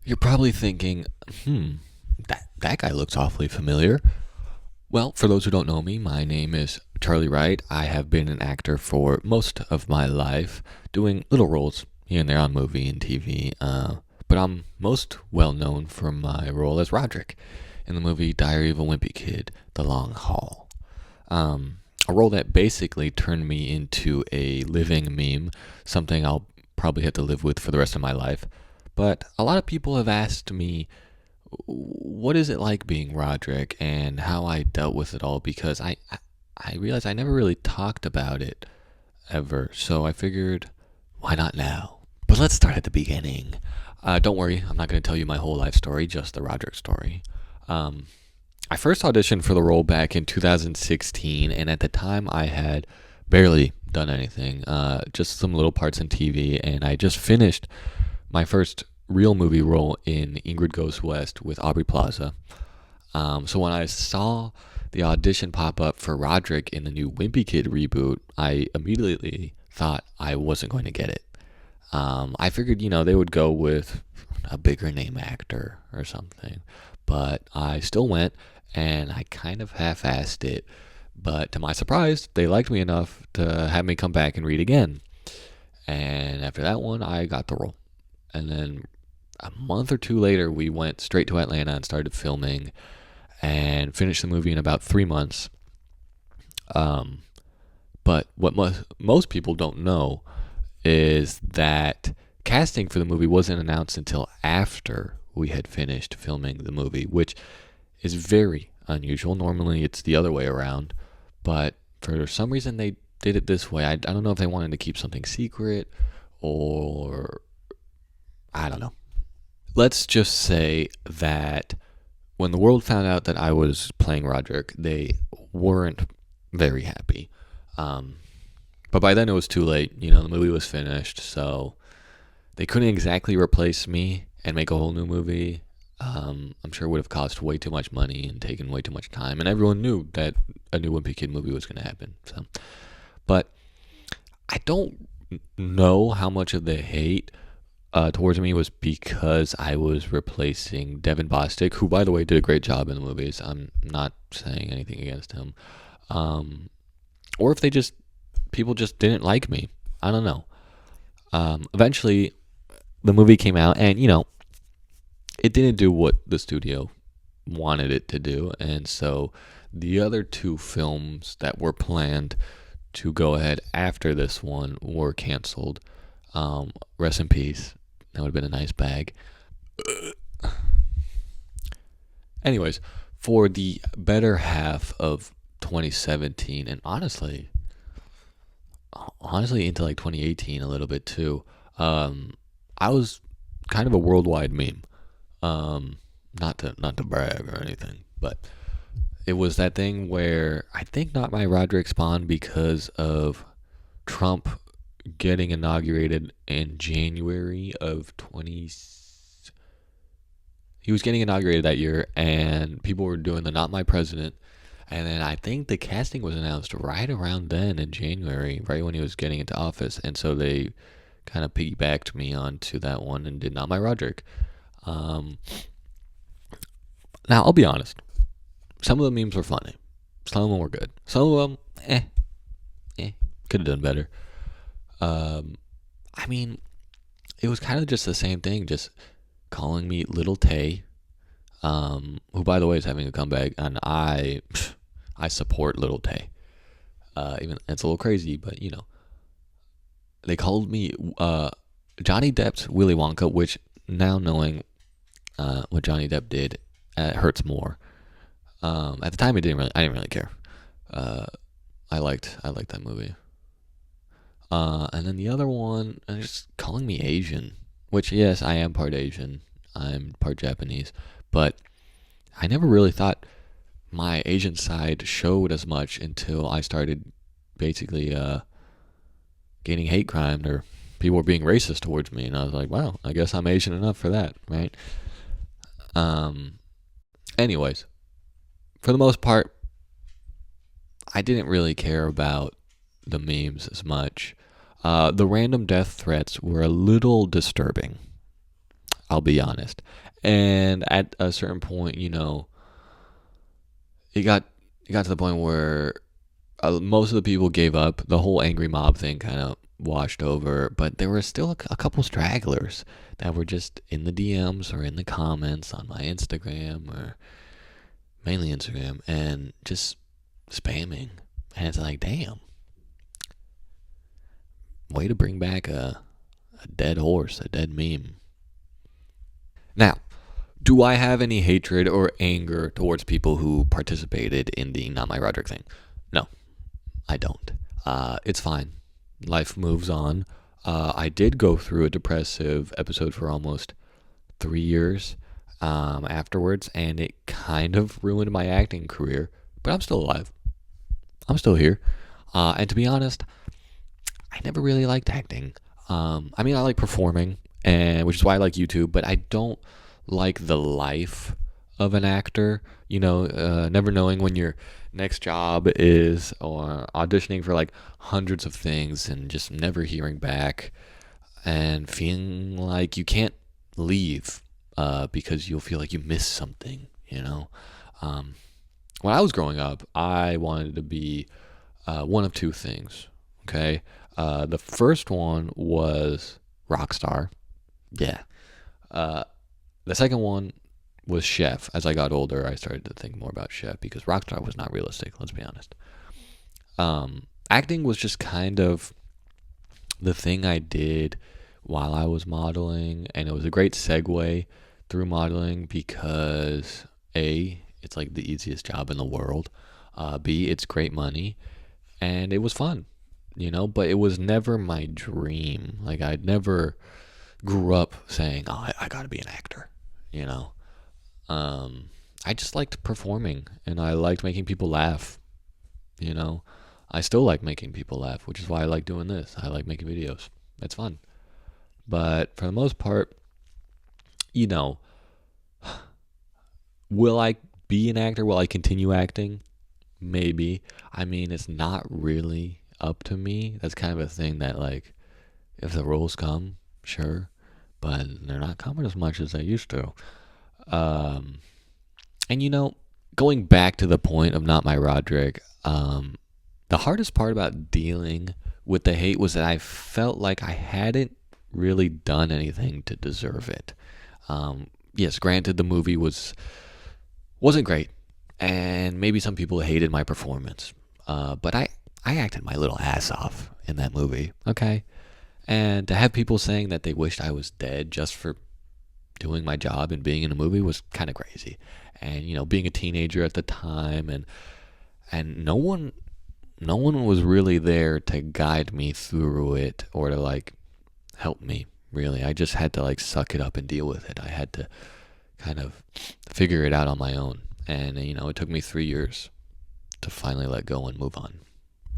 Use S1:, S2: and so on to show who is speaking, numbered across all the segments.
S1: You're probably thinking, that guy looks awfully familiar. Well, for those who don't know me, my name is Charlie Wright. I have been an actor for most of my life, doing little roles here and there on movie and TV. But I'm most well known for my role as Roderick in the movie Diary of a Wimpy Kid: The Long Haul. A role that basically turned me into a living meme, something I'll probably have to live with for the rest of my life. But a lot of people have asked me, what is it like being Roderick and how I dealt with it all, because I realized I never really talked about it ever. So I figured, why not now? But let's start at the beginning. Don't worry, I'm not going to tell you my whole life story, just the Roderick story. I first auditioned for the role back in 2016, and at the time I had barely done anything, just some little parts in TV, and I just finished my first real movie role in Ingrid Goes West with Aubrey Plaza. So when I saw the audition pop up for Roderick in the new Wimpy Kid reboot, I immediately thought I wasn't going to get it. I figured, they would go with a bigger name actor or something, but I still went, and I kind of half-assed it. But to my surprise, they liked me enough to have me come back and read again. And after that one, I got the role. And then a month or two later, we went straight to Atlanta and started filming and finished the movie in about 3 months. But what most people don't know is that casting for the movie wasn't announced until after we had finished filming the movie, which is very unusual. Normally it's the other way around, but for some reason they did it this way. I don't know if they wanted to keep something secret, or I don't know. Let's just say that when the world found out that I was playing Roderick, they weren't very happy. But by then it was too late. The movie was finished, so they couldn't exactly replace me and make a whole new movie. I'm sure it would have cost way too much money and taken way too much time, and everyone knew that a new Wimpy Kid movie was going to happen. But I don't know how much of the hate towards me was because I was replacing Devin Bostic, who, by the way, did a great job in the movies. I'm not saying anything against him. Or if people just didn't like me. I don't know. Eventually, the movie came out, and, it didn't do what the studio wanted it to do. And so the other two films that were planned to go ahead after this one were canceled. Rest in peace. That would have been a nice bag. Anyways, for the better half of 2017, and honestly into like 2018 a little bit too, I was kind of a worldwide meme. Not to brag or anything, but it was that thing where I think Not My Rodrick spawned because of Trump getting inaugurated in January of 20. He was getting inaugurated that year, and people were doing the Not My President. And then I think the casting was announced right around then in January, right when he was getting into office. And so they kind of piggybacked me onto that one and did Not My Rodrick. Now, I'll be honest. Some of the memes were funny. Some of them were good. Some of them, could have done better. I mean, it was kind of just the same thing, just calling me Little Tay, who, by the way, is having a comeback, and I support Little Tay. Even it's a little crazy, but they called me Johnny Depp's Willy Wonka, which now knowing what Johnny Depp did, it hurts more. At the time, I didn't really care. I liked that movie. And then the other one, just calling me Asian, which, yes, I am part Asian. I'm part Japanese, but I never really thought my Asian side showed as much until I started basically getting hate crimed, or people were being racist towards me, and I was like, wow, I guess I'm Asian enough for that, right? Anyways, for the most part, I didn't really care about the memes as much. The random death threats were a little disturbing. I'll be honest. And at a certain point, it got to the point where most of the people gave up. The whole angry mob thing kind of washed over, but there were still a couple stragglers that were just in the DMs or in the comments on my Instagram, or mainly Instagram, and just spamming. And it's like, damn, way to bring back a dead horse, a dead meme. Now, do I have any hatred or anger towards people who participated in the Not My Rodrick thing? No, I don't. It's fine. Life moves on. I did go through a depressive episode for almost 3 years afterwards, and it kind of ruined my acting career, but I'm still alive. I'm still here. And to be honest, I never really liked acting. I mean, I like performing, and which is why I like YouTube, but I don't like the life of an actor. Never knowing when your next job is, or auditioning for like hundreds of things and just never hearing back, and feeling like you can't leave because you'll feel like you missed something. When I was growing up, I wanted to be one of two things. Okay, the first one was rock star. Yeah. The second one was chef. As I got older, I started to think more about chef because rock star was not realistic. Let's be honest. Acting was just kind of the thing I did while I was modeling, and it was a great segue through modeling because A, it's like the easiest job in the world. B, it's great money, and it was fun, but it was never my dream. Like, I'd never grew up saying, oh, I gotta be an actor, I just liked performing, and I liked making people laugh. I still like making people laugh, which is why I like doing this. I like making videos. It's fun. But for the most part, will I be an actor? Will I continue acting? Maybe. I mean, it's not really up to me. That's kind of a thing that, like, if the roles come, sure, but they're not coming as much as they used to. And going back to the point of Not My Rodrick, the hardest part about dealing with the hate was that I felt like I hadn't really done anything to deserve it. Yes, granted, the movie wasn't great, and maybe some people hated my performance, but I acted my little ass off in that movie, okay? And to have people saying that they wished I was dead just for doing my job and being in a movie was kind of crazy. And being a teenager at the time, and no one was really there to guide me through it or to like help me, really. I just had to like suck it up and deal with it. I had to kind of figure it out on my own, and it took me 3 years to finally let go and move on.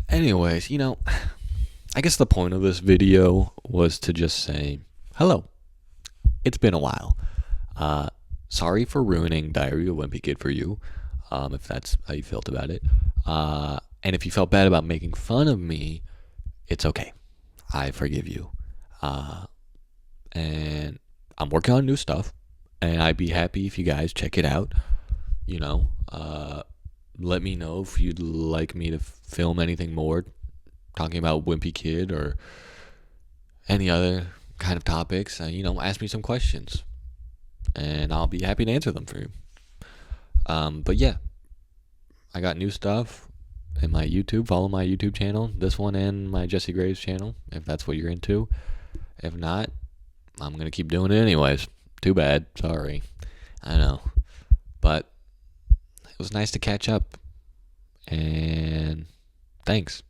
S1: Anyways, I guess the point of this video was to just say hello. It's been a while. Sorry for ruining Diary of a Wimpy Kid for you, if that's how you felt about it. And if you felt bad about making fun of me, it's okay. I forgive you. And I'm working on new stuff, and I'd be happy if you guys check it out. Let me know if you'd like me to film anything more talking about Wimpy Kid or any other kind of topics. Ask me some questions, and I'll be happy to answer them for you. But yeah, I got new stuff in my YouTube. Follow my YouTube channel, this one and my Jesse Graves channel, if that's what you're into. If not, I'm going to keep doing it anyways. Too bad. Sorry. I know. But it was nice to catch up. And thanks.